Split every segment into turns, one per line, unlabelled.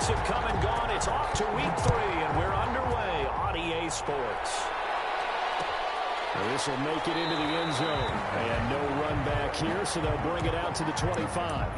weeks have come and gone. It's off to week 3, and we're underway on EA Sports.
Well, this will make it into the end zone. And no run back here, so they'll bring it out to the 25.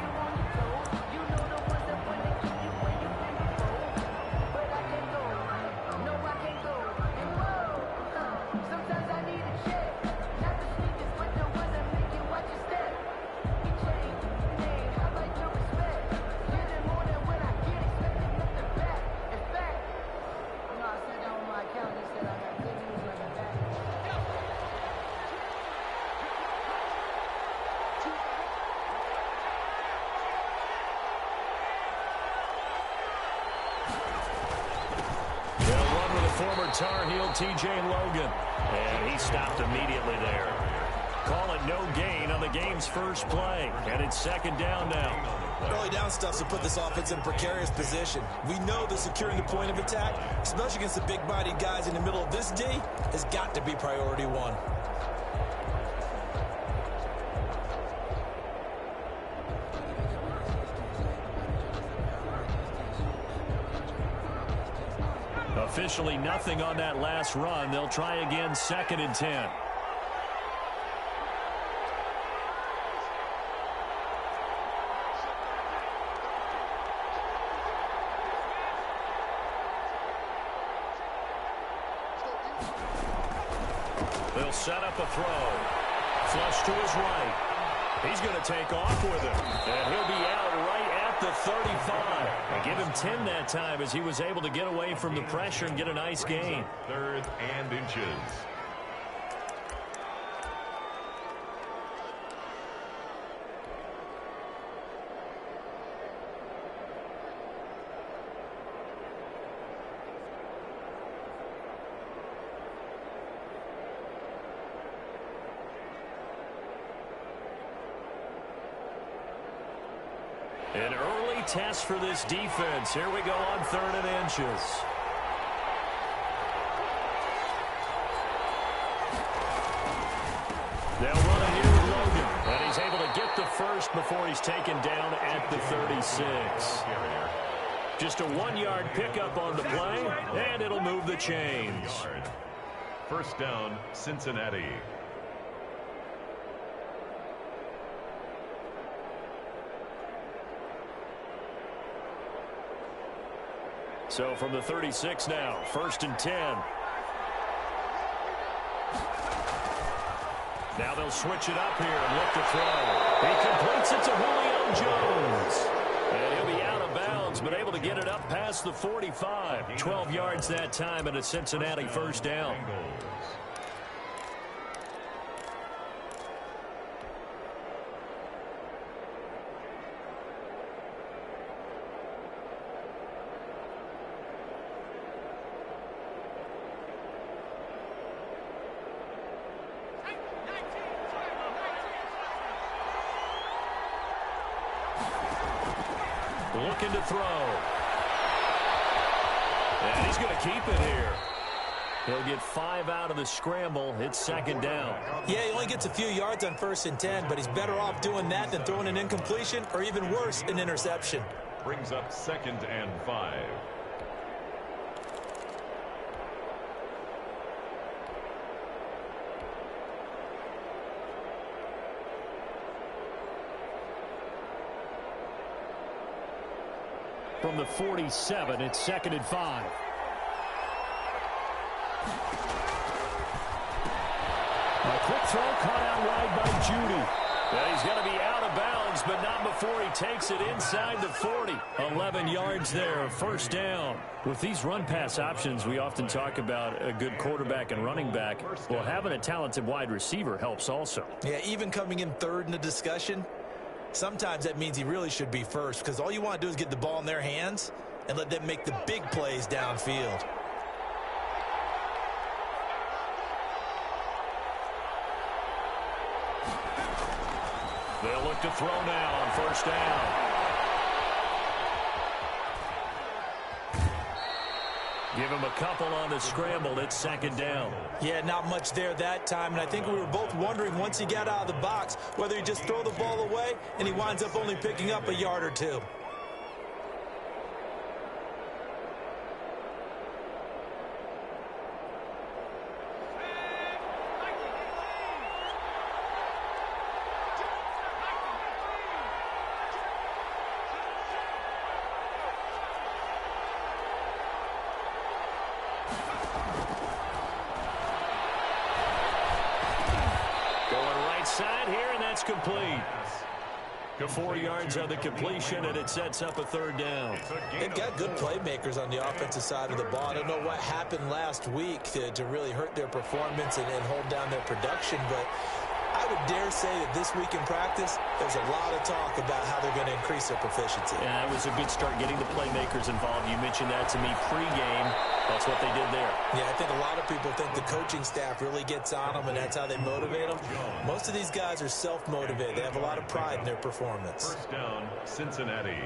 Former Tar Heel T.J. Logan. And he stopped immediately there. Call it no gain on the game's first play. And it's second down now.
Early down stuff to put this offense in a precarious position. We know that securing the point of attack, especially against the big-bodied guys in the middle of this D, has got to be priority one.
Officially nothing on that last run. They'll try again, 2nd and 10. They'll set up a throw. Flush to his right. He's going to take off with it. And he'll be out right at the 35. And give him 10 that time as he was able to get away from the pressure and get a nice gain.
3rd and inches.
An early test for this defense. Here we go on 3rd and inches. They'll run it here with Logan. And he's able to get the first before he's taken down at the 36. Just a 1-yard pickup on the play, and it'll move the chains.
First down, Cincinnati.
So from the 36 now, 1st and 10. Now they'll switch it up here and look to throw. He completes it to Julio Jones. And he'll be out of bounds, but able to get it up past the 45. 12 yards that time and a Cincinnati first down. Looking to throw. And he's going to keep it here. He'll get 5 out of the scramble. It's 2nd down.
Yeah, he only gets a few yards on 1st and 10, but he's better off doing that than throwing an incompletion or even worse, an interception.
Brings up 2nd and 5.
From the 47, it's 2nd and 5. A quick throw caught out wide by Judy.
And he's going to be out of bounds, but not before he takes it inside the 40. 11 yards there, first down.
With these run-pass options, we often talk about a good quarterback and running back. Well, having a talented wide receiver helps also.
Yeah, even coming in 3rd in the discussion, sometimes that means he really should be first, because all you want to do is get the ball in their hands and let them make the big plays downfield.
They'll look to throw now on 1st down. Give him a couple on the scramble. It's 2nd down.
Yeah, not much there that time, and I think we were both wondering once he got out of the box whether he just throw the ball away and he winds up only picking up a yard or two.
complete. 4 yards on the completion, and it sets up a 3rd down.
They've got good playmakers on the offensive side of the ball. I don't know what happened last week to really hurt their performance and hold down their production, but I would dare say that this week in practice, there's a lot of talk about how they're going to increase their proficiency.
Yeah, it was a good start getting the playmakers involved. You mentioned that to me pregame. That's what they did there.
Yeah, I think a lot of people think the coaching staff really gets on them, and that's how they motivate them. Most of these guys are self-motivated. They have a lot of pride in their performance.
1st down, Cincinnati.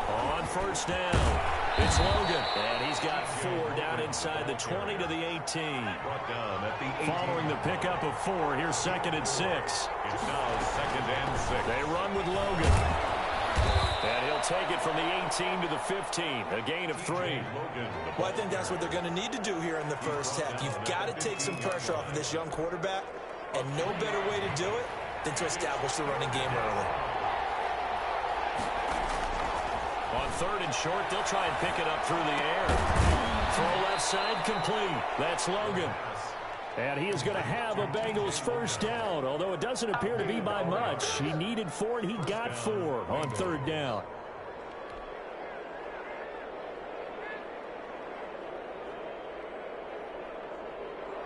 On 1st down, it's Logan, and he's got 4 down inside the 20 to the 18.
Brought down at the 18.
Following the pickup of 4, here's 2nd and 6.
It's now 2nd and 6.
They run with Logan. And he'll take it from the 18 to the 15, a gain of 3.
Well, I think that's what they're going to need to do here in the first half. You've got to take some pressure off of this young quarterback, and no better way to do it than to establish the running game early.
On 3rd and short, they'll try and pick it up through the air. Throw left side complete. That's Logan. And he is going to have a Bengals 1st down, although it doesn't appear to be by much. He needed 4, and he got 4 on 3rd down.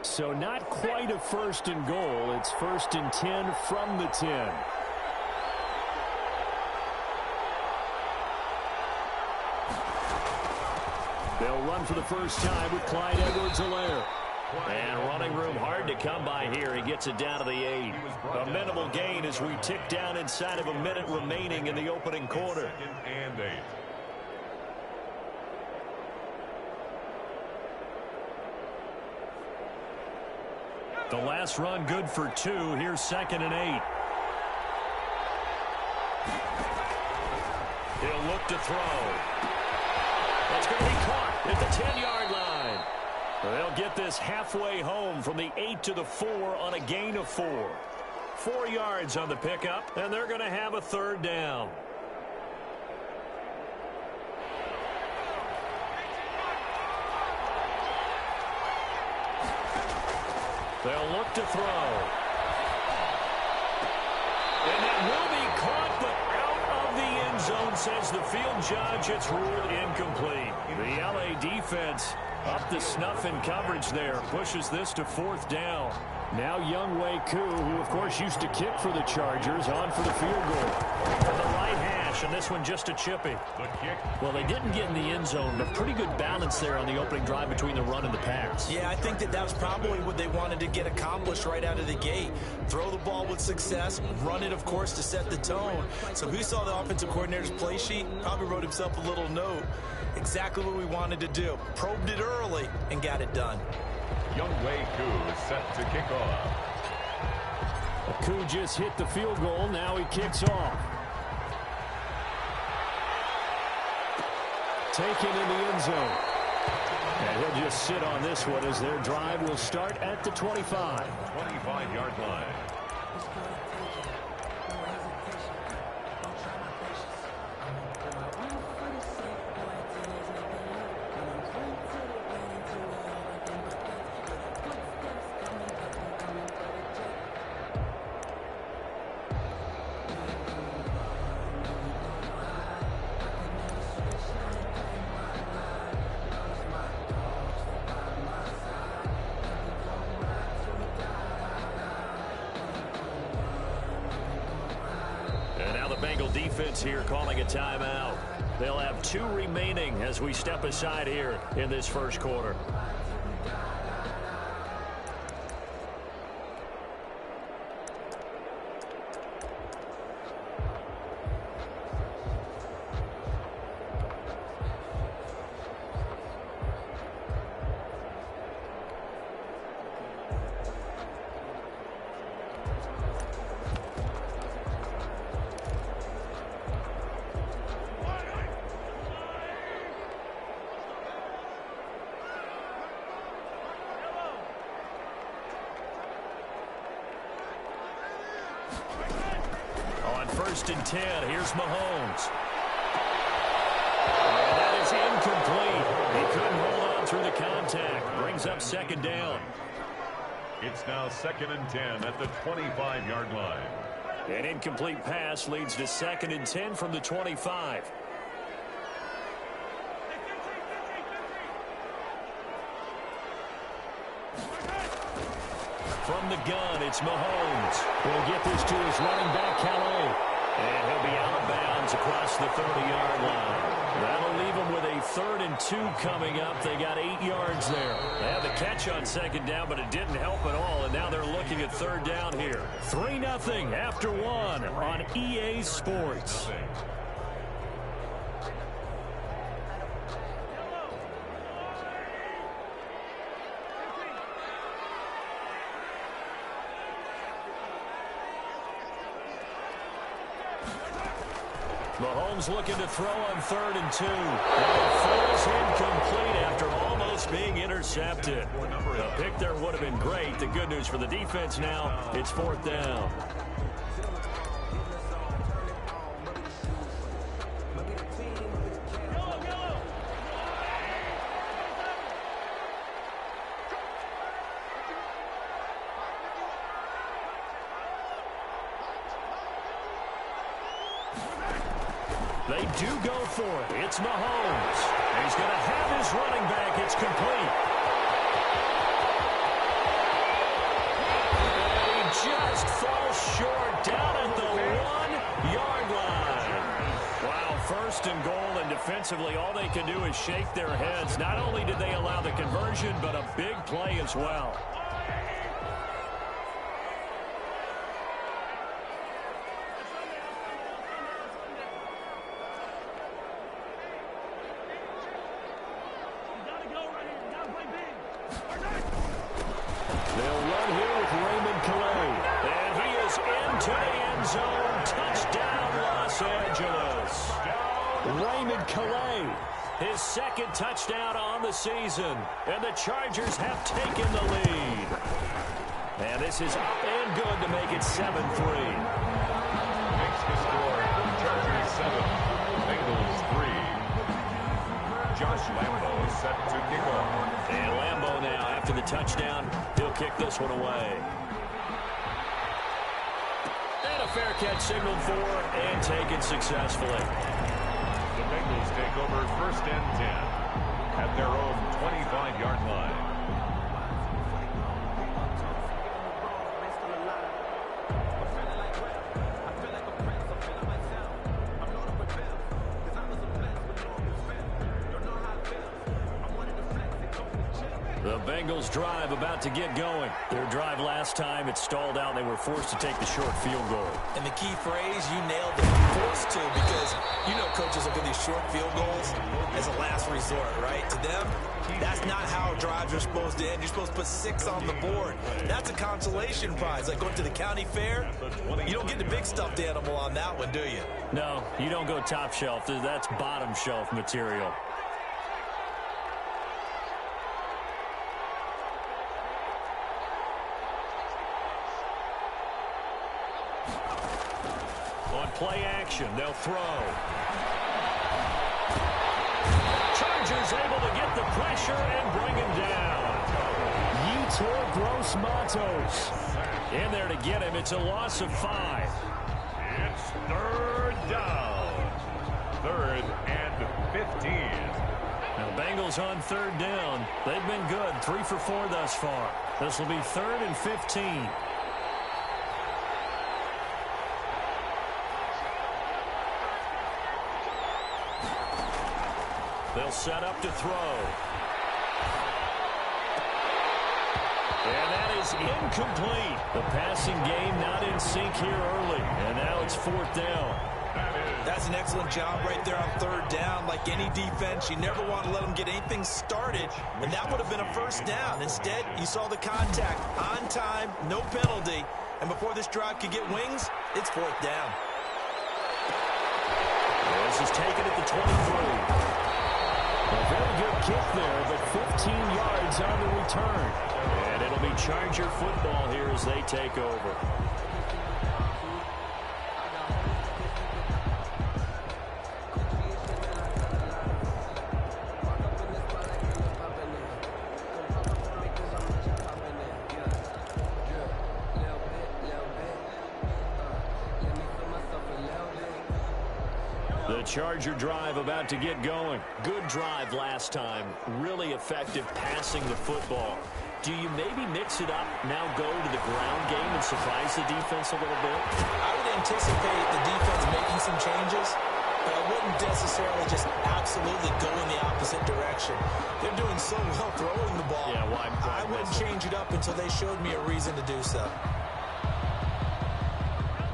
So not quite a 1st and goal. It's 1st and 10 from the 10. They'll run for the first time with Clyde Edwards-Helaire. And running room hard to come by here. He gets it down to the 8. A minimal gain as we tick down inside of a minute remaining in the opening quarter.
2nd and 8.
The last run good for 2. Here's 2nd and 8. He'll look to throw. That's going to be caught at the 10-yard line. They'll get this halfway home from the 8 to the 4 on a gain of 4. 4 yards on the pickup, and they're going to have a 3rd down. They'll look to throw. And that will be caught, but out of the end zone, says the field judge. It's ruled incomplete. The LA defense up to snuff in coverage there. Pushes this to 4th down. Now Younghoe Koo, who of course used to kick for the Chargers, on for the field goal. For the right hash, and this one just a chippy. Well, they didn't get in the end zone, but pretty good balance there on the opening drive between the run and the pass.
Yeah, I think that was probably what they wanted to get accomplished right out of the gate. Throw the ball with success, run it, of course, to set the tone. So who saw the offensive coordinator's play sheet? Probably wrote himself a little note. Exactly what we wanted to do. Probed it early and got it done.
Younghoe Koo is set to kick off.
Koo just hit the field goal. Now he kicks off. Taken in the end zone. And he'll just sit on this one as their drive will start at the 25.
25-yard line.
Bengal defense here calling a timeout. They'll have 2 remaining as we step aside here in this first quarter. 1st and 10. Here's Mahomes. And that is incomplete. He couldn't hold on through the contact. Brings up 2nd down.
It's now 2nd and 10 at the 25-yard line.
An incomplete pass leads to 2nd and 10 from the 25. From the gun, it's Mahomes. He'll get this to his running back, Calais. And he'll be out of bounds across the 30-yard line. That'll leave them with a 3rd and 2 coming up. They got 8 yards there. They had the catch on 2nd down, but it didn't help at all. And now they're looking at 3rd down here. 3-0 after 1 on EA Sports. Mahomes looking to throw on 3rd and 2. And it falls incomplete after almost being intercepted. The pick there would have been great. The good news for the defense now, it's 4th down. They do go for it. It's Mahomes. And he's going to have his running back. It's complete. And he just falls short down at the 1-yard line. Wow, 1st and goal, and defensively all they can do is shake their heads. Not only did they allow the conversion, but a big play as well. His 2nd touchdown on the season, and the Chargers have taken the lead. And this is up and good to make it 7-3.
Makes the score Chargers 7, Bengals 3. Josh Lambo is set to kick off.
And Lambo now, after the touchdown, he'll kick this one away. And a fair catch signaled for and taken successfully.
The Bengals take over 1st and 10 at their own 25-yard line.
The Bengals drive about to get going. Their drive last time, it stalled out. They were forced to take the short field goal.
And the key phrase, you nailed it, forced to, because you know coaches look at these short field goals as a last resort, right? To them, that's not how drives are supposed to end. You're supposed to put 6 on the board. That's a consolation prize. Like going to the county fair, you don't get the big stuffed animal on that one, do you?
No, you don't go top shelf. That's bottom shelf material. Play action. They'll throw. Chargers able to get the pressure and bring him down. Yetur Gross-Matos in there to get him. It's a loss of 5.
It's 3rd down. 3rd and 15.
Now, Bengals on 3rd down. They've been good. 3 for 4 thus far. This will be 3rd and 15. They'll set up to throw. And that is incomplete. The passing game not in sync here early. And now it's 4th down.
That's an excellent job right there on 3rd down. Like any defense, you never want to let them get anything started. And that would have been a 1st down. Instead, you saw the contact on time, no penalty. And before this drive could get wings, it's 4th down.
This is taken at the 23. A very good kick there, but 15 yards on the return. And it'll be Charger football here as they take over. Charger drive about to get going.
Good drive last time. Really effective passing the football. Do you maybe mix it up, now go to the ground game and surprise the defense a little bit?
I would anticipate the defense making some changes, but I wouldn't necessarily just absolutely go in the opposite direction. They're doing so well throwing the ball.
Yeah, why
I wouldn't change it up until they showed me a reason to do so.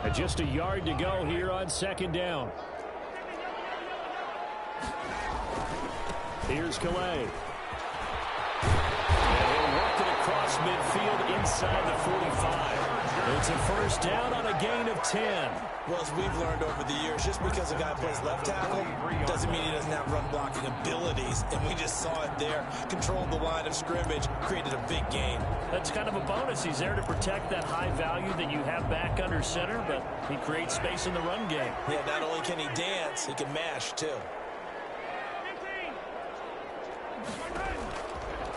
And just a yard to go here on second down. Here's Calais. And he'll work it across midfield inside the 45. It's a first down on a gain of 10.
Well, as we've learned over the years, just because a guy plays left tackle doesn't mean he doesn't have run blocking abilities. And we just saw it there. Controlled the line of scrimmage, created a big gain.
That's kind of a bonus. He's there to protect that high value that you have back under center, but he creates space in the run game.
Yeah, not only can he dance, he can mash, too.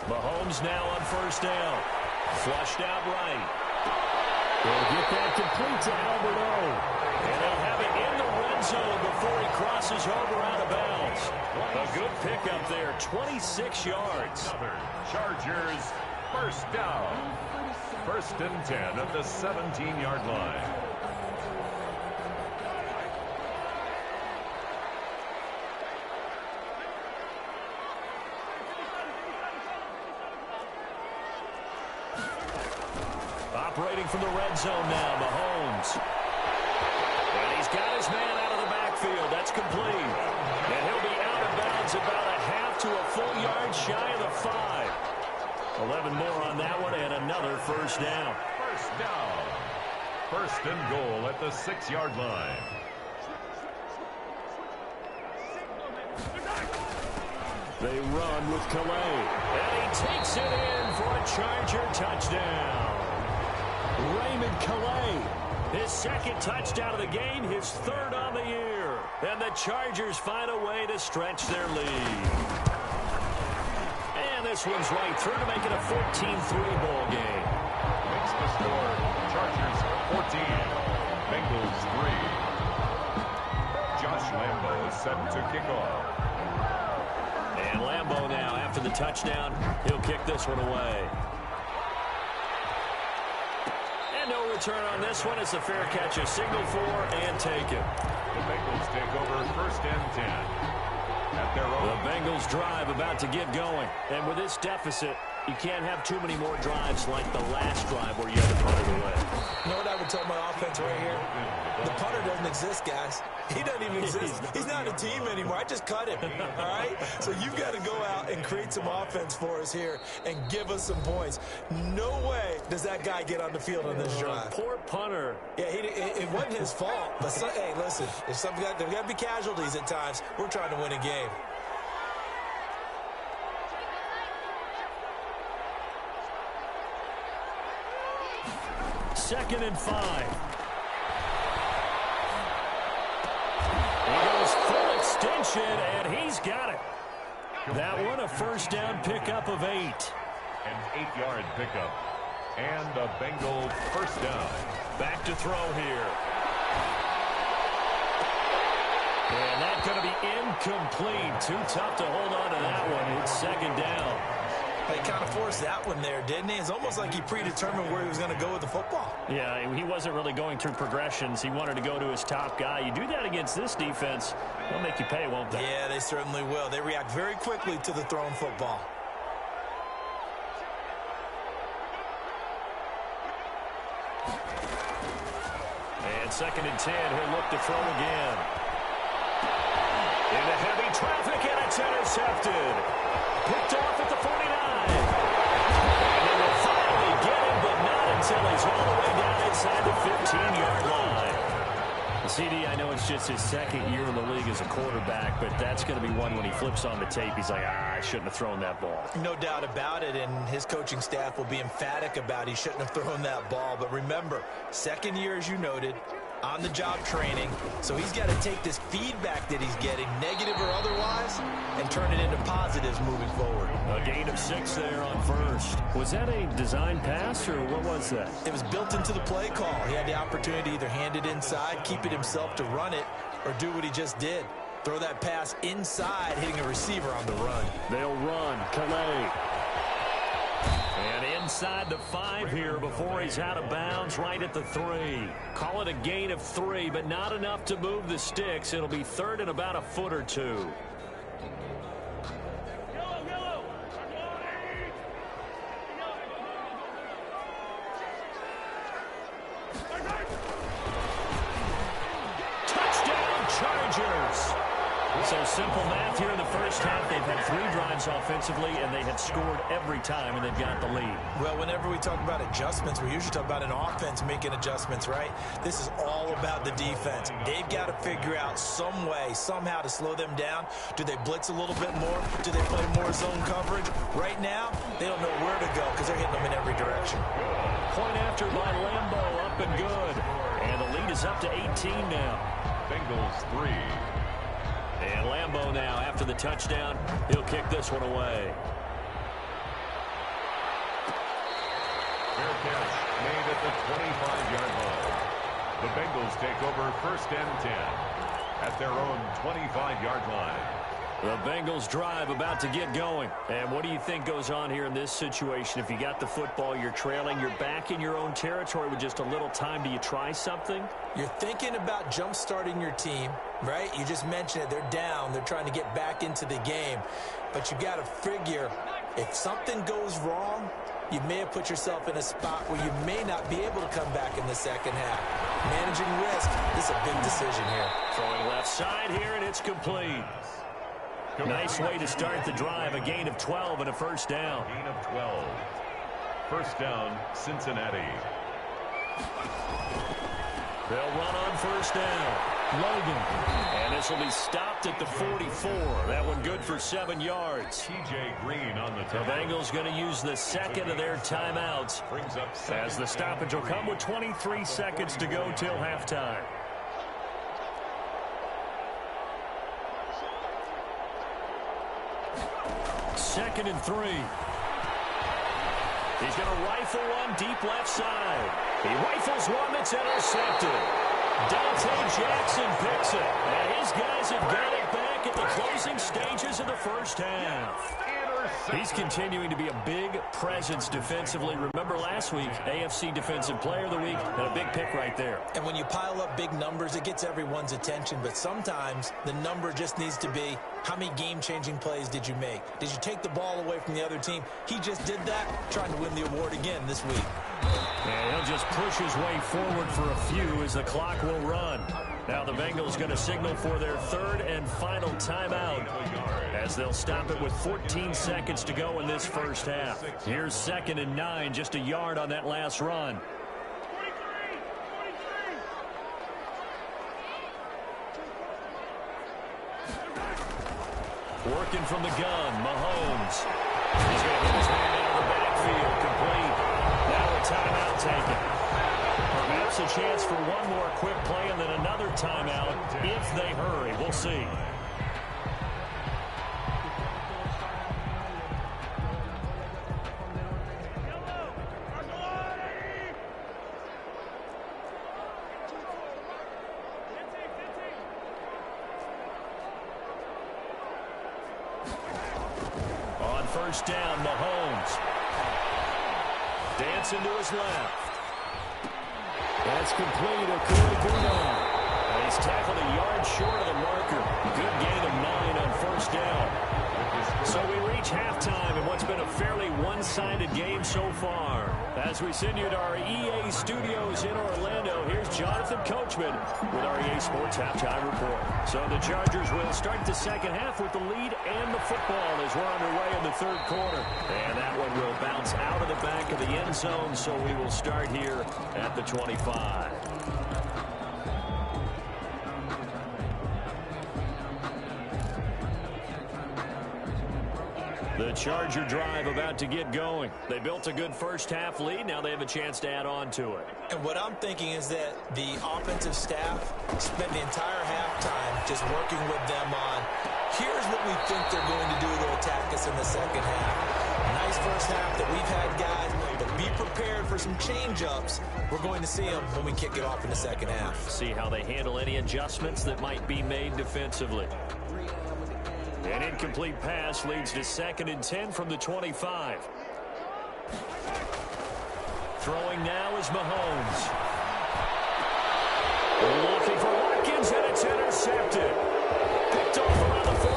Mahomes now on first down. Flushed out right. They'll get that complete to Albert O. And they'll have it in the red zone before he crosses over out of bounds. A good pickup there, 26 yards.
Chargers first down. First and 10 at the 17-yard line.
Operating from the red zone now, Mahomes. And he's got his man out of the backfield. That's complete. And he'll be out of bounds about a half to a full yard shy of the 5. 11 more on that one and another first down.
First down. First and goal at the 6-yard line.
They run with Calais. And he takes it in for a Charger touchdown. Raymond Calais, his second touchdown of the game, his third on the year. And the Chargers find a way to stretch their lead. And this one's right through to make it a 14-3 ball game.
Makes the score Chargers 14, Bengals 3. Josh Lambo is set to kick off.
And Lambo now, after the touchdown, he'll kick this one away. No return on this one. It's a fair catch, a signal for, and take it.
The Bengals take over first and 10. At their own.
The Bengals drive about to get going. And with this deficit, you can't have too many more drives like the last drive where you had to punt it away.
You know what I would tell my offense right here? The punter doesn't exist, guys. He doesn't even exist. He's not a team anymore. I just cut him, all right? So you've got to go out and create some offense for us here and give us some points. No way does that guy get on the field on this drive.
Poor punter.
Yeah, it wasn't his fault. But, hey, listen, there's got to be casualties at times. We're trying to win a game.
Second and 5. He goes full extension, and he's got it. That one a first down pickup of 8.
An 8-yard pickup. And a Bengal first down.
Back to throw here. And that's going to be incomplete. Too tough to hold on to that one. It's second down.
He kind of forced that one there, didn't he? It's almost like he predetermined where he was going to go with the football.
Yeah, he wasn't really going through progressions. He wanted to go to his top guy. You do that against this defense, they'll make you pay, won't they?
Yeah, they certainly will. They react very quickly to the thrown football.
And second and 10, he'll look to throw again. Into heavy traffic, and it's intercepted. Picked off at the 49. And they will finally get him, but not until he's all the way down inside the 15-yard line. CD, I know it's just his second year in the league as a quarterback, but that's going to be one when he flips on the tape. He's like, I shouldn't have thrown that ball.
No doubt about it, and his coaching staff will be emphatic about he shouldn't have thrown that ball. But remember, second year, as you noted, on-the-job training, so he's got to take this feedback that he's getting, negative or otherwise, and turn it into positives moving forward.
A gain of 6 there on first. Was that a design pass, or what was that?
It was built into the play call. He had the opportunity to either hand it inside, keep it himself to run it, or do what he just did. Throw that pass inside, hitting a receiver on the run.
They'll run. Calais. And inside the 5 here before he's out of bounds, right at the 3. Call it a gain of 3, but not enough to move the sticks. It'll be third and about a foot or 2. Touchdown, Chargers. So simple math here in the first half. They've had 3 drives offensively, and they have scored every time, and they've got the lead.
Well, whenever we talk about adjustments, we usually talk about an offense making adjustments, right? This is all about the defense. They've got to figure out some way, somehow to slow them down. Do they blitz a little bit more? Do they play more zone coverage? Right now, they don't know where to go because they're hitting them in every direction.
Point after by Lambo, up and good. And the lead is up to 18 now.
Bengals 3.
And Lambo now, after the touchdown, he'll kick this one away.
Fair catch made at the 25-yard line. The Bengals take over 1st and 10 at their own 25-yard line.
The Bengals drive about to get going. And what do you think goes on here in this situation? If you got the football, you're trailing, you're back in your own territory with just a little time. Do you try something?
You're thinking about jump-starting your team, right? You just mentioned it. They're down. They're trying to get back into the game. But you got to figure, if something goes wrong, you may have put yourself in a spot where you may not be able to come back in the second half. Managing risk, this is a big decision here.
Throwing left side here, and it's complete. Nice way to start the drive. A gain of 12 and a first down.
Gain of 12. First down, Cincinnati.
They'll run on first down. Logan. And this will be stopped at the 44. That one good for 7 yards.
T.J. Green on the
The Bengals going to use the second of their timeouts.
Brings up
as the stoppage will come with 23 seconds to go till halftime. Second and 3. He's going to rifle one deep left side. He rifles one that's intercepted. Dante Jackson picks it. And his guys have got it back at the closing stages of the first half. He's continuing to be a big presence defensively. Remember last week, AFC Defensive Player of the Week, and a big pick right there.
And when you pile up big numbers, it gets everyone's attention. But sometimes the number just needs to be, how many game-changing plays did you make? Did you take the ball away from the other team? He just did that, trying to win the award again this week.
And he'll just push his way forward for a few as the clock will run. Now the Bengals going to signal for their third and final timeout as they'll stop it with 14 seconds to go in this first half. Here's 2nd and 9, just a yard on that last run. Working from the gun, Mahomes. He's going to get his man out of the backfield, complete. Now a timeout taken. Perhaps a chance for one more quick play and then another timeout if they hurry. We'll see. On first down, Mahomes. Dancing to his left. That's complete. And he's tackled a yard short of the marker. Good gain of 9 on first down. So we reach halftime in what's been a fairly one-sided game so far. As we send you to our EA studios in Orlando, here's Jonathan Coachman with our EA Sports Halftime Report. So the Chargers will start the second half with the lead and the football as we're underway in the third quarter. And that one will bounce out of the back of the end zone, so we will start here at the 25. The Charger drive about to get going. They built a good first half lead. Now they have a chance to add on to it.
And what I'm thinking is that the offensive staff spent the entire halftime just working with them on, here's what we think they're going to do to attack us in the second half. Nice first half that we've had, guys, but be prepared for some some change-ups. We're going to see them when we kick it off in the second half.
See how they handle any adjustments that might be made defensively. An incomplete pass leads to 2nd and 10 from the 25. Throwing now is Mahomes. Looking for Watkins, and it's intercepted. Picked off around the 41.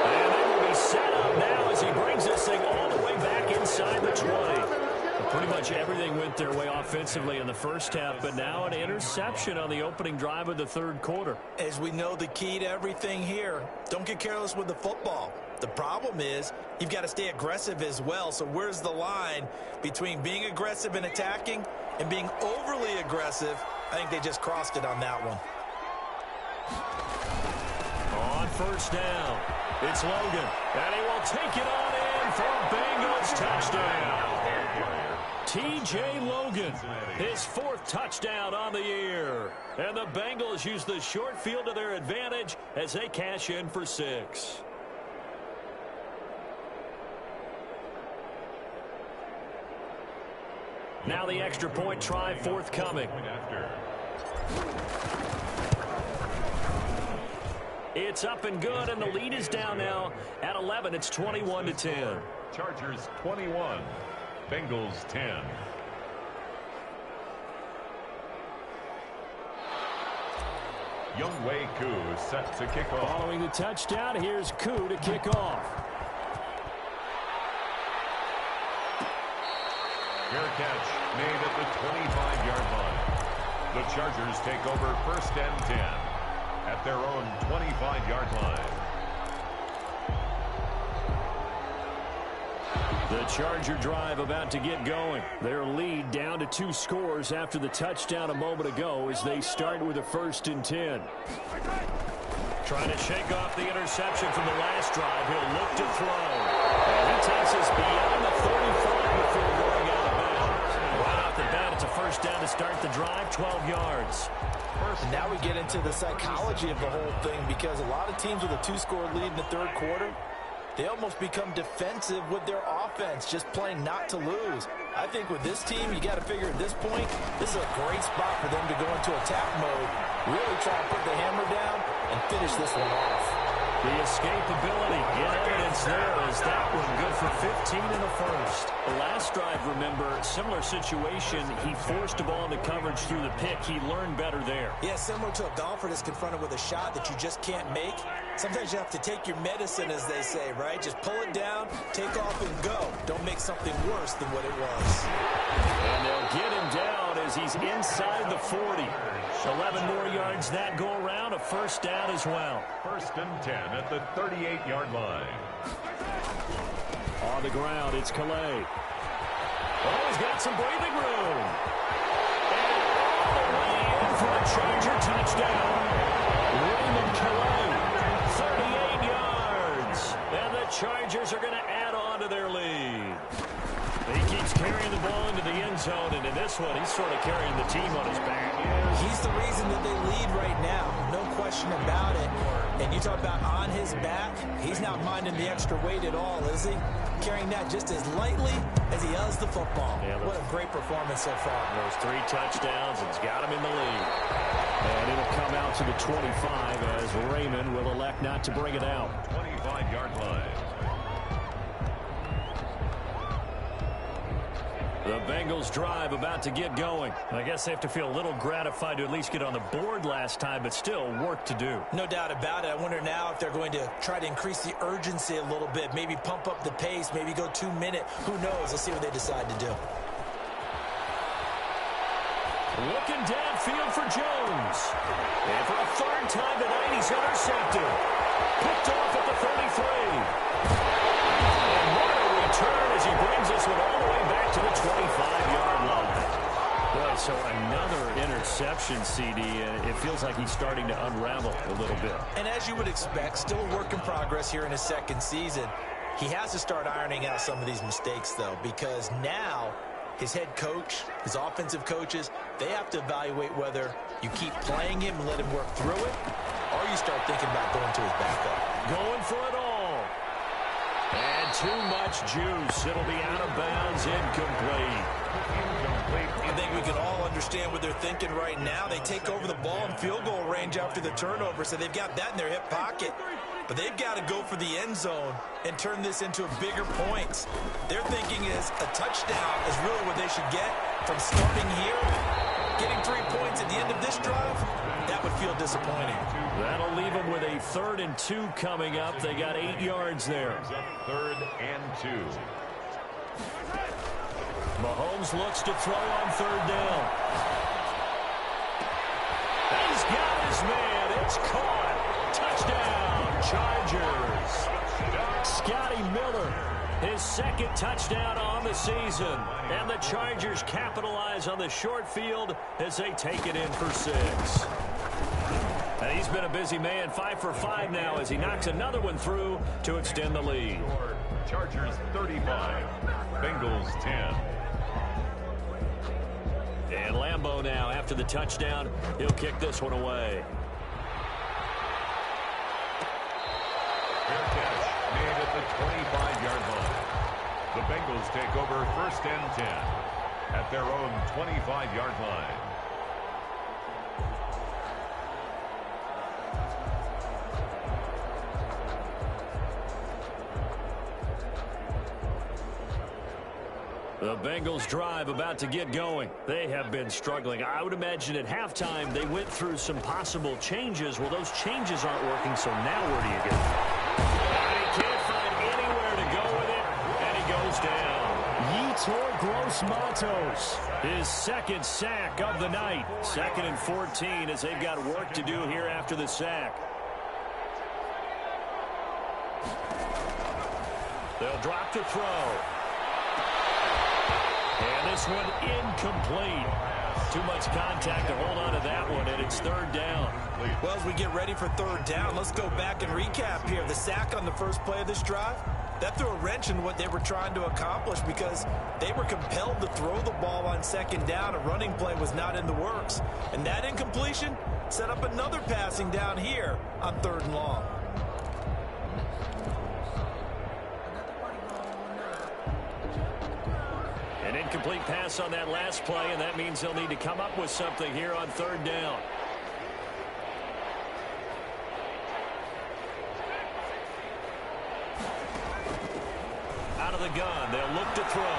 And they will be set up now as he brings this thing all the way back inside the 20. Pretty much everything went their way offensively in the first half, but now an interception on the opening drive of the third quarter.
As we know, the key to everything here, don't get careless with the football. The problem is you've got to stay aggressive as well. So where's the line between being aggressive and attacking and being overly aggressive? I think they just crossed it on that one.
On first down, it's Logan, and he will take it on in for a Bengals touchdown. T.J. Logan, his 4th touchdown on the year. And the Bengals use the short field to their advantage as they cash in for 6. Now the extra point try forthcoming. It's up and good, and the lead is down now at 11. It's 21-10.
Chargers 21. Bengals 10. Younghoe Koo set to kick off.
Following the touchdown, here's Koo to kick off.
Fair catch made at the 25-yard line. The Chargers take over 1st and 10 at their own 25-yard line.
The Charger drive about to get going. Their lead down to 2 scores after the touchdown a moment ago as they start with a 1st and 10. Trying to shake off the interception from the last drive. He'll look to throw. And he takes us beyond the 35 before going out of bounds. Right off the bat, it's a 1st down to start the drive, 12 yards.
And now we get into the psychology of the whole thing, because a lot of teams with a 2-score lead in the third quarter, they almost become defensive with their offense, just playing not to lose. I think with this team, you got to figure at this point, this is a great spot for them to go into attack mode, really try to put the hammer down and finish this one off.
The escapability in evidence there as that one good for 15 in the first. The last drive, remember, similar situation. He forced a ball into coverage through the pick. He learned better there.
Yeah, similar to a golfer that's confronted with a shot that you just can't make. Sometimes you have to take your medicine, as they say, right? Just pull it down, take off, and go. Don't make something worse than what it was.
And they'll get him down as he's inside the 40. 11 more yards that go around, a 1st down as well.
1st and 10 at the 38-yard line.
On the ground, it's Calais. Oh, he's got some breathing room. And all the way in for a Charger touchdown. Raymond Calais, 38 yards. And the Chargers are going to add on to their lead. He keeps carrying the ball into the end zone, and in this one, he's sort of carrying the team on his back.
He's the reason that they lead right now, no question about it. And you talk about on his back, he's not minding the extra weight at all, is he? Carrying that just as lightly as he does the football. Yeah, what a great performance so far.
Those 3 touchdowns, it's got him in the lead. And it'll come out to the 25 as Raymond will elect not to bring it out.
25-yard line.
The Bengals drive about to get going. I guess they have to feel a little gratified to at least get on the board last time, but still work to do.
No doubt about it. I wonder now if they're going to try to increase the urgency a little bit, maybe pump up the pace, maybe go 2-minute. Who knows? Let's see what they decide to do.
Looking downfield for Jones. And for a 3rd time tonight, he's intercepted. Picked off at the 33. And what a return as he brings this one all the way back to the 25-yard line. Boy, so another interception, CD, and it feels like he's starting to unravel a little bit.
And as you would expect, still a work in progress here in his 2nd season. He has to start ironing out some of these mistakes, though, because now his head coach, his offensive coaches, they have to evaluate whether you keep playing him and let him work through it, or you start thinking about going to his backup.
Going for it all. And too much juice. It'll be out of bounds, incomplete.
I think we can all understand what they're thinking right now. They take over the ball in field goal range after the turnover, so they've got that in their hip pocket. But they've got to go for the end zone and turn this into bigger points. Their thinking is a touchdown is really what they should get from starting here. Getting 3 points at the end of this drive, that would feel disappointing.
That'll leave them with a 3rd and 2 coming up. They got 8 yards there.
3rd and 2.
Mahomes looks to throw on 3rd down. He's got his man. It's caught. Touchdown, Chargers. Scotty Miller, his 2nd touchdown on the season. And the Chargers capitalize on the short field as they take it in for 6. And he's been a busy man, 5 for 5 now as he knocks another one through to extend the lead.
Chargers 35, Bengals 10.
And Lambeau now, after the touchdown, he'll kick this one away.
Fair catch made at the 25-yard line. The Bengals take over 1st and 10 at their own 25-yard line.
The Bengals drive about to get going. They have been struggling. I would imagine at halftime they went through some possible changes. Well, those changes aren't working, so now where do you go? And he can't find anywhere to go with it, and he goes down. Yetur Gross-Matos, his 2nd sack of the night. 2nd and 14 as they've got work to do here after the sack. They'll drop to throw. And this one incomplete. Too much contact to hold on to that one, and it's 3rd down.
Well, as we get ready for 3rd down, let's go back and recap here. The sack on the first play of this drive, that threw a wrench in what they were trying to accomplish because they were compelled to throw the ball on 2nd down. A running play was not in the works. And that incompletion set up another passing down here on 3rd and long.
An incomplete pass on that last play, and that means they'll need to come up with something here on 3rd down. Out of the gun, they'll look to throw.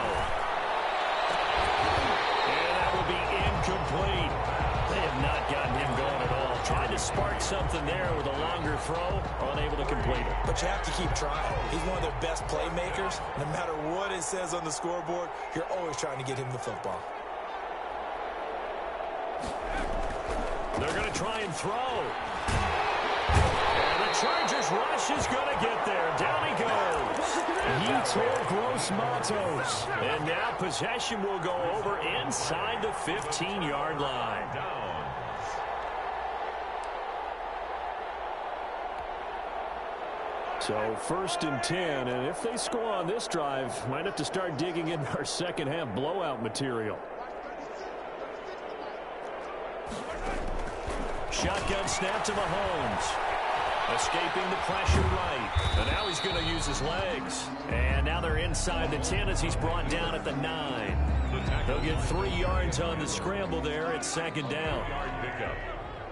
And that will be incomplete. They have not gotten him going at all. Tried to spark something there with a longer throw, unable to complete it.
But you have to keep trying. He's one of their best playmakers. No matter what it says on the scoreboard, you're always trying to get him the football.
They're going to try and throw. And the Chargers rush is going to get there. Down he goes. Yetur Gross-Matos. And now possession will go over inside the 15-yard line. So 1st and 10, and if they score on this drive, might have to start digging in our second-half blowout material. Shotgun snap to Mahomes. Escaping the pressure right. And now he's going to use his legs. And now they're inside the 10 as he's brought down at the 9. They'll get 3 yards on the scramble there at 2nd down.
Pickup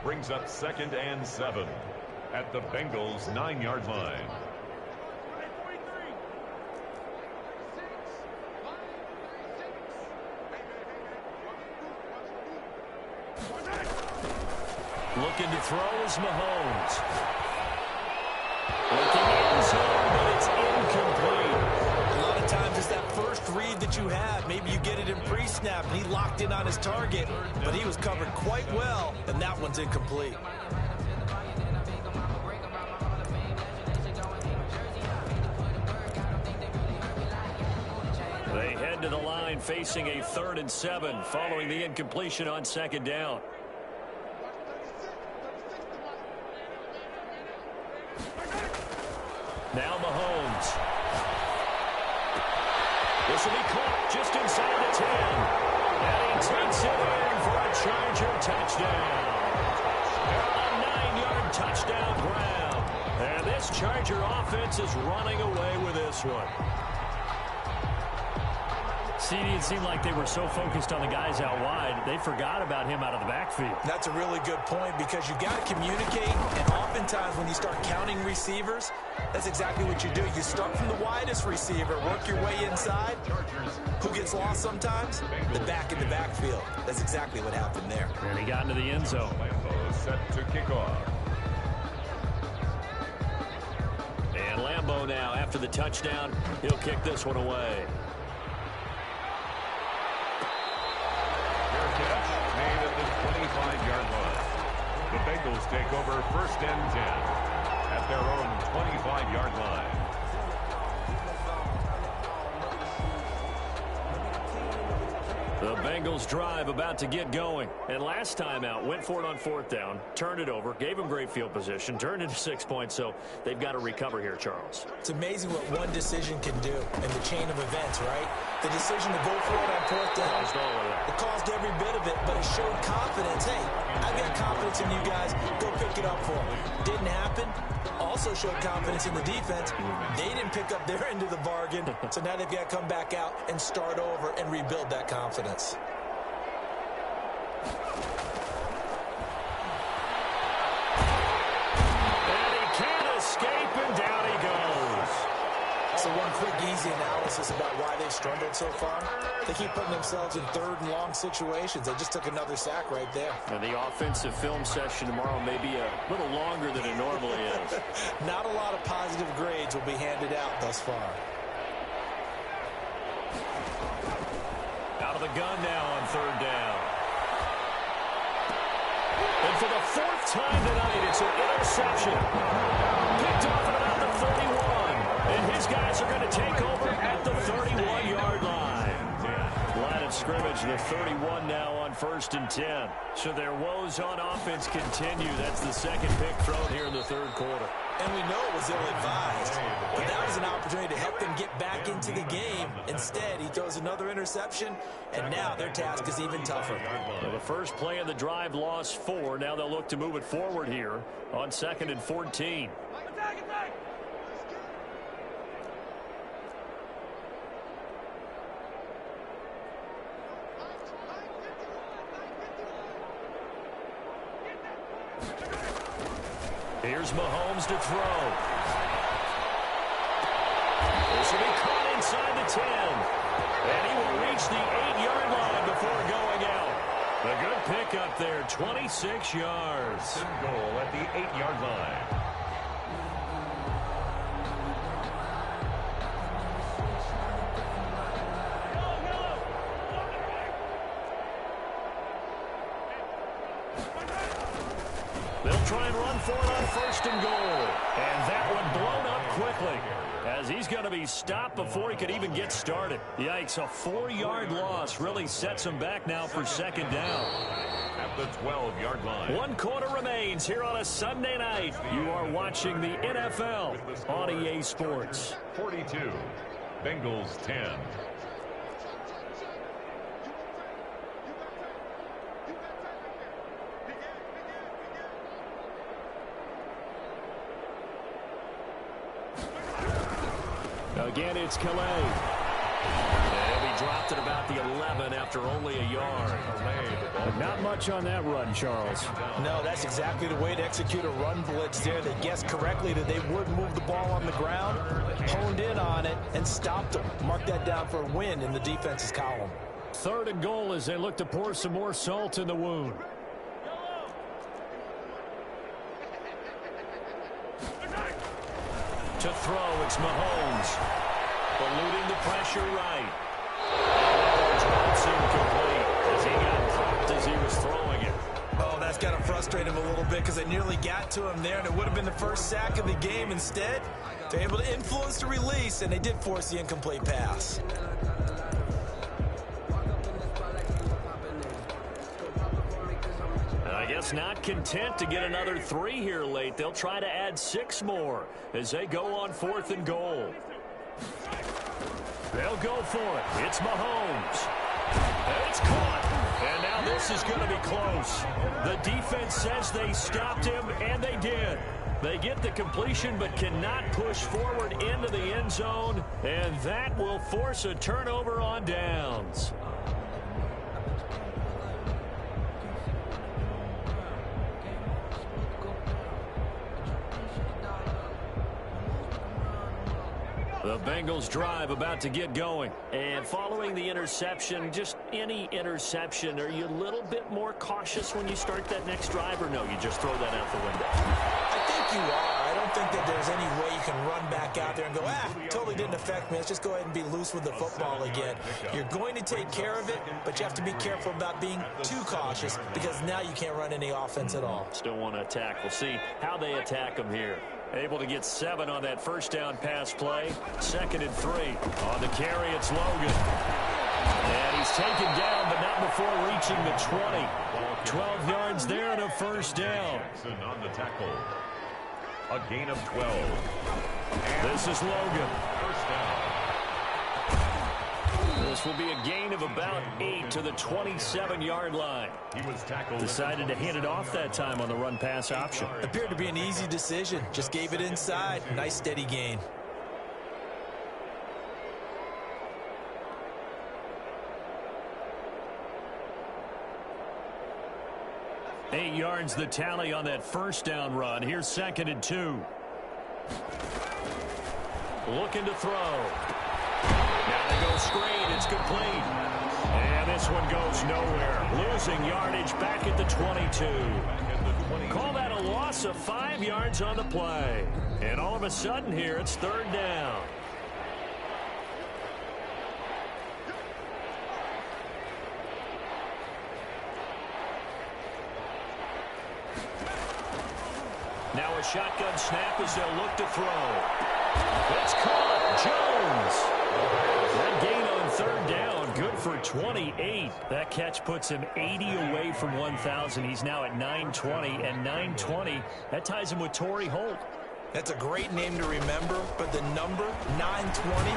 brings up 2nd and 7 at the Bengals 9-yard line.
Looking to throw is Mahomes. Looking in zone, but it's incomplete.
A lot of times it's that first read that you have. Maybe you get it in pre-snap, and he locked in on his target, but he was covered quite well, and that one's incomplete.
They head to the line facing a 3rd and 7 following the incompletion on 2nd down. Now Mahomes. This will be caught just inside the 10. And he takes it in for a Charger touchdown. A 9-yard touchdown grab. And this Charger offense is running away with this this one. See, it seemed like they were so focused on the guys out wide, they forgot about him out of the backfield.
That's a really good point because you've got to communicate, and oftentimes when you start counting receivers, that's exactly what you do. You start from the widest receiver, work your way inside. Who gets lost sometimes? The back in the backfield. That's exactly what happened there.
And he got into the end zone.
Lambeau set to kick off.
And Lambeau now, after the touchdown, he'll kick this one away.
Made at the 25-yard line. The Bengals take over 1st and 10 at their own 25-yard line.
The Bengals drive about to get going. And last time out, went for it on 4th down, turned it over, gave them great field position, turned it to 6 points, so they've got to recover here, Charles.
It's amazing what one decision can do in the chain of events, right? The decision to go for it on 4th down, it caused every bit of it, but it showed confidence. Hey, I've got confidence in you guys. Go pick it up for me. Didn't happen. Also showed confidence in the defense. They didn't pick up their end of the bargain, so now they've got to come back out and start over and rebuild that confidence.
And he can't escape, and down he goes.
So one quick, easy analysis about why they've struggled so far. They keep putting themselves in 3rd and long situations. They just took another sack right there.
And the offensive film session tomorrow may be a little longer than it normally is.
Not a lot of positive grades will be handed out thus far.
Out of the gun now on 3rd down. And for the 4th time tonight, it's an interception. Picked off at about the 31. And his guys are going to take over at the 31-yard line. Line of scrimmage, the 31 now on 1st and 10. So their woes on offense continue. That's the 2nd pick thrown here in the 3rd quarter.
And we know it was ill-advised, but that was an opportunity to help them get back into the game. Instead, he throws another interception, and now their task is even tougher.
Well, the first play of the drive lost 4. Now they'll look to move it forward here on 2nd and 14. Here's Mahomes to throw. This will be caught inside the 10. And he will reach the 8-yard line before going out. A good pickup there, 26 yards.
Goal at the 8-yard line.
They'll try and run for it on 1st and goal. And that one blown up quickly as he's going to be stopped before he could even get started. Yikes, a 4-yard loss really sets him back now for 2nd down.
At the 12-yard line.
1 quarter remains here on a Sunday night. You are watching the NFL on EA Sports.
42, Bengals 10.
Again, it's Calais. And he dropped it about the 11 after only a yard. Not much on that run, Charles.
No, that's exactly the way to execute a run blitz there. They guessed correctly that they would move the ball on the ground, honed in on it, and stopped them. Mark that down for a win in the defense's column.
3rd and goal as they look to pour some more salt in the wound. To throw, it's Mahomes. Eluding the pressure right. Drops incomplete as he got popped as he was throwing it.
Oh, that's got to frustrate him a little bit because they nearly got to him there, and it would have been the first sack of the game. Instead, they're able to influence the release, and they did force the incomplete pass.
I guess not content to get another 3 here late. They'll try to add 6 more as they go on 4th and goal. They'll go for it. It's Mahomes. And it's caught. And now this is going to be close. The defense says they stopped him, and they did. They get the completion but cannot push forward into the end zone, and that will force a turnover on downs. The Bengals drive about to get going. And following the interception, just any interception, are you a little bit more cautious when you start that next drive, or no, you just throw that out the window?
I think you are. I don't think that there's any way you can run back out there and go, totally didn't affect me. Let's just go ahead and be loose with the football again. You're going to take care of it, but you have to be careful about being too cautious because now you can't run any offense at all.
Still want to attack. We'll see how they attack them here. Able to get 7 on that first down pass play. 2nd and 3. On the carry, it's Logan. And he's taken down, but not before reaching the 20. 12 yards there and a first down.
On the tackle. A gain of 12.
This is Logan.
First down.
This will be a gain of about 8 to the 27-yard line.
He was tackled.
Decided to hand it off that time on the run-pass option.
Appeared to be an easy decision. Just gave it inside. Nice steady gain.
Eight yards the tally on that first down run. Here's 2nd and 2. Looking to throw. Now they go screen. It's complete. And this one goes nowhere. Losing yardage back at the 22. Call that a loss of 5 yards on the play. And all of a sudden here, it's 3rd down. Now a shotgun snap as they'll look to throw. It's caught. Jones. That gain on 3rd down, good for 28. That catch puts him 80 away from 1,000. He's now at 920, and 920, that ties him with Torrey Holt.
That's a great name to remember, but the number, 920,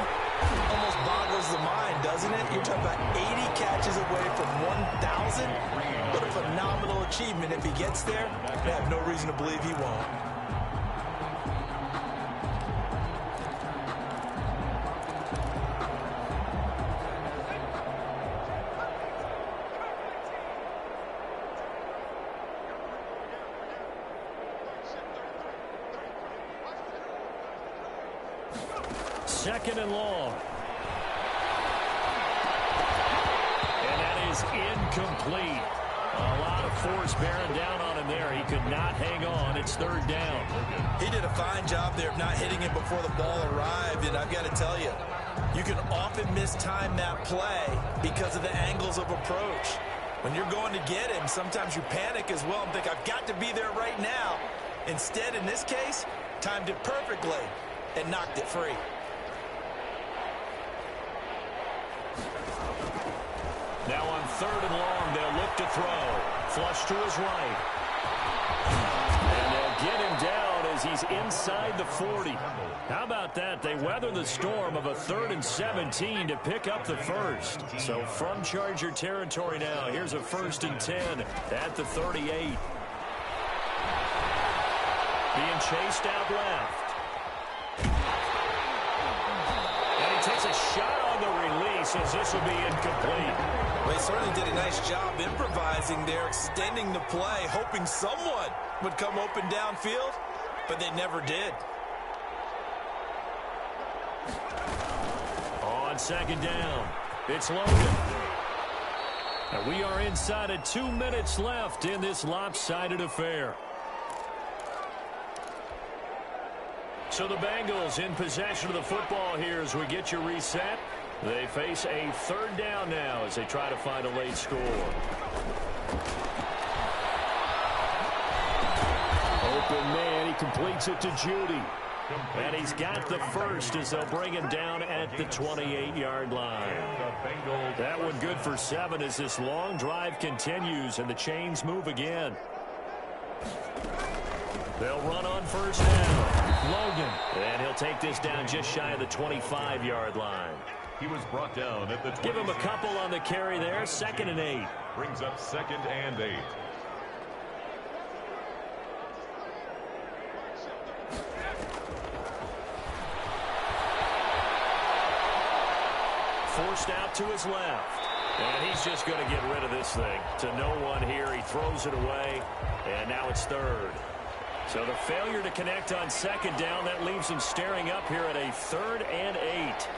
almost boggles the mind, doesn't it? You're talking about 80 catches away from 1,000. What a phenomenal achievement. If he gets there, I have no reason to believe he won't.
Second and long. And that is incomplete. A lot of force bearing down on him there. He could not hang on. It's 3rd down.
He did a fine job there of not hitting it before the ball arrived, and I've got to tell you, you can often mistime that play because of the angles of approach. When you're going to get him, sometimes you panic as well and think, I've got to be there right now. Instead, in this case, timed it perfectly and knocked it free.
Now on 3rd and long, they'll look to throw. Flush to his right. And they'll get him down as he's inside the 40. How about that? They weather the storm of a 3rd and 17 to pick up the first. So from Charger territory now, here's a 1st and 10 at the 38. Being chased out left. And he takes a shot on the release as this will be incomplete.
Well, he certainly did a nice job improvising there, extending the play, hoping someone would come open downfield, but they never did.
On 2nd down, it's Logan. And we are inside of 2 minutes left in this lopsided affair. So the Bengals in possession of the football here as we get you reset. They face a 3rd down now as they try to find a late score. Open man, he completes it to Judy. And he's got the first as they'll bring him down at the 28-yard line. That one good for 7 as this long drive continues and the chains move again. They'll run on 1st down. Logan. And he'll take this down just shy of the 25-yard line.
He was brought down at the 20.
Give him a couple on the carry there. 2nd and 8.
Brings up 2nd and 8.
forced out to his left. And he's just going to get rid of this thing. To no one here. He throws it away. And now it's third. So the failure to connect on second down, that leaves him staring up here at a 3rd and 8.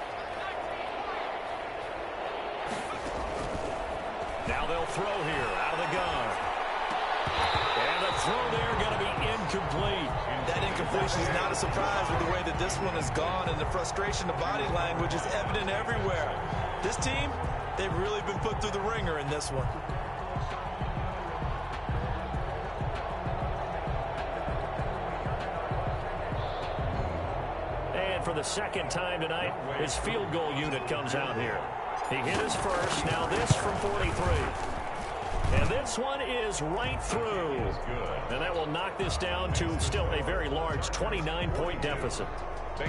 Now they'll throw here out of the gun. And the throw there going to be incomplete.
That incompletion is not a surprise with the way that this one has gone, and the frustration of body language is evident everywhere. This team, they've really been put through the ringer in this one.
And for the second time tonight, his field goal unit comes out here. He hit his first. Now this from 43. And this one is right through. And that will knock this down to still a very large 29-point deficit.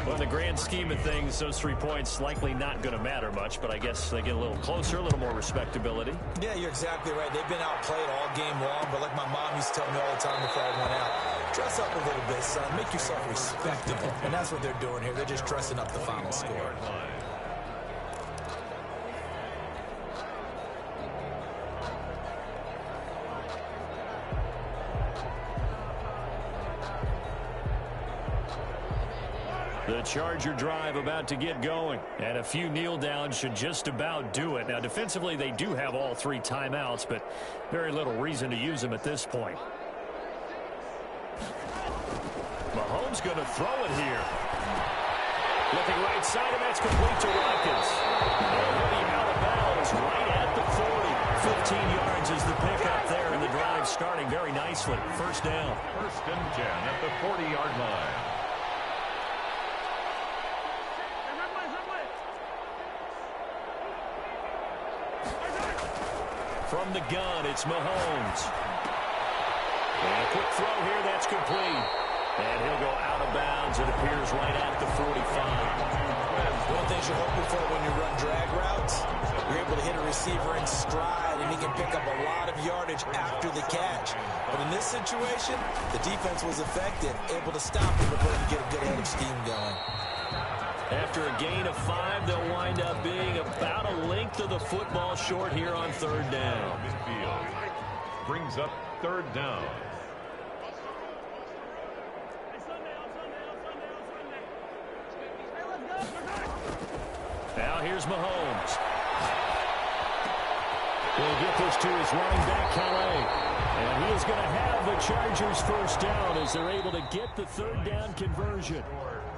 Well, in the grand scheme of things, those 3 points likely not going to matter much, but I guess they get a little closer, a little more respectability.
Yeah, you're exactly right. They've been outplayed all game long, but like my mom used to tell me all the time before I went out, dress up a little bit, son. Make yourself respectable. And that's what they're doing here. They're just dressing up the final score.
The Charger drive about to get going. And a few kneel downs should just about do it. Now, defensively, they do have all 3 timeouts, but very little reason to use them at this point. Mahomes going to throw it here. Looking right side, and that's complete to Watkins. And he'll be out of bounds right at the 40. 15 yards is the pickup there, and the drive starting very nicely. First down.
1st and 10 at the 40-yard line.
From the gun, it's Mahomes. And a quick throw here, that's complete. And he'll go out of bounds. It appears right at the 45.
One of the things you're hoping for when you run drag routes, you're able to hit a receiver in stride, and he can pick up a lot of yardage after the catch. But in this situation, the defense was effective, able to stop him before he could get a good head of steam going.
After a gain of 5, they'll wind up being about a length of the football short here on 3rd down.
Midfield brings up 3rd down.
Now here's Mahomes. He'll get this to his running back, Calais. And he is going to have the Chargers first down as they're able to get the 3rd down conversion.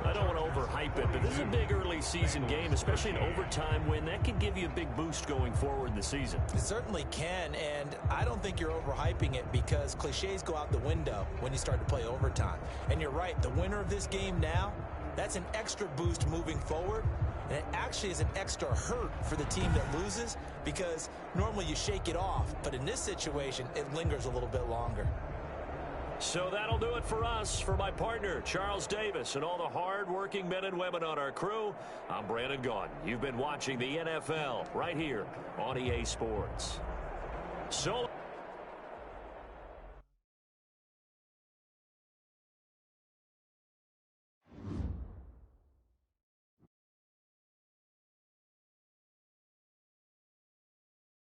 I don't want to overhype it, but this is a big early season game, especially an overtime win. That could give you a big boost going forward in the season.
It certainly can, and I don't think you're overhyping it because cliches go out the window when you start to play overtime. And you're right, the winner of this game now, that's an extra boost moving forward. And it actually is an extra hurt for the team that loses because normally you shake it off. But in this situation, it lingers a little bit longer.
So that'll do it for us. For my partner, Charles Davis, and all the hard-working men and women on our crew, I'm Brandon Gaudin. You've been watching the NFL right here on EA Sports. So